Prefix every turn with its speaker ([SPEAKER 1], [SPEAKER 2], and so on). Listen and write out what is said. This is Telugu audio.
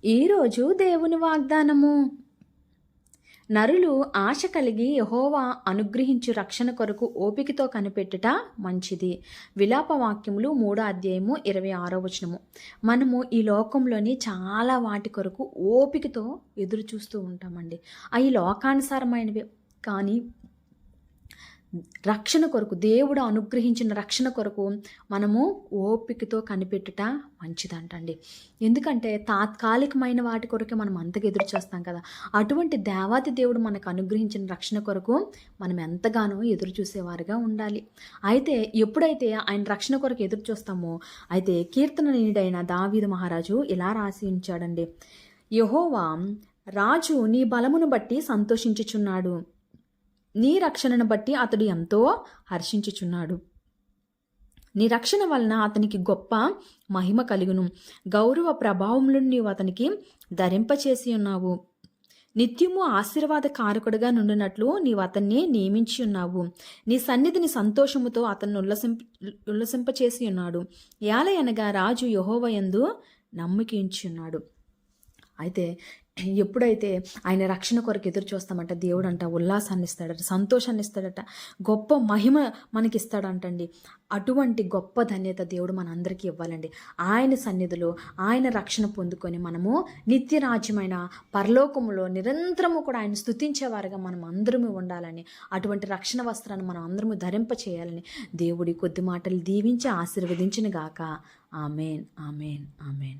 [SPEAKER 1] ఈరోజు దేవుని వాగ్దానము. నరులు ఆశ కలిగి యెహోవా అనుగ్రహించు రక్షణ కొరకు ఓపికతో కనిపెట్టుట మంచిది. విలాపవాక్యములు 3:26. మనము ఈ లోకంలోని చాలా వాటి కొరకు ఓపికతో ఎదురు చూస్తూ ఉంటామండి. అవి లోకానుసారమైనవి. కానీ రక్షణ కొరకు, దేవుడు అనుగ్రహించిన రక్షణ కొరకు మనము ఓపికతో కనిపెట్టుట మంచిదంటండి. ఎందుకంటే తాత్కాలికమైన వాటి కొరకే మనం అంతగా ఎదురు చూస్తాం కదా. అటువంటి దేవాతి దేవుడు మనకు అనుగ్రహించిన రక్షణ కొరకు మనం ఎంతగానో ఎదురు చూసేవారుగా ఉండాలి. అయితే ఎప్పుడైతే ఆయన రక్షణ కొరకు ఎదురు చూస్తామో, అయితే కీర్తనీయుడైన దావీదు మహారాజు ఇలా రాసి ఉంచాడండి. యెహోవా రాజు నీ బలమును బట్టి సంతోషించుచున్నాడు, నీ రక్షణను బట్టి అతడు ఎంతో హర్షించుచున్నాడు. నీ రక్షణ వలన అతనికి గొప్ప మహిమ కలుగును. గౌరవ ప్రభావములను నీవు అతనికి ధరింపచేసి ఉన్నావు. నిత్యము ఆశీర్వాద కారకుడుగా నుండినట్లు నీవు అతన్ని నియమించి ఉన్నావు. నీ సన్నిధిని సంతోషముతో అతన్ని ఉల్లసింపచేసి ఉన్నాడు. ఏలయనగా రాజు యెహోవా యందు నమ్మికించి ఉన్నాడు. అయితే ఎప్పుడైతే ఆయన రక్షణ కొరకు ఎదురు చూస్తామంట, దేవుడు అంట ఉల్లాసాన్ని ఇస్తాడట, సంతోషాన్ని ఇస్తాడట, గొప్ప మహిమ మనకిస్తాడంటండి. అటువంటి గొప్ప ధన్యత దేవుడు మనందరికీ ఇవ్వాలండి. ఆయన సన్నిధిలో ఆయన రక్షణ పొందుకొని మనము నిత్యరాజ్యమైన పరలోకములో నిరంతరము కూడా ఆయన స్తుతించేవారుగా మనం అందరము ఉండాలని, అటువంటి రక్షణ వస్త్రాన్ని మనం అందరము ధరింప చేయాలని దేవుడి కొద్ది మాటలు దీవించి ఆశీర్వదించిన గాక. Amen, amen, amen.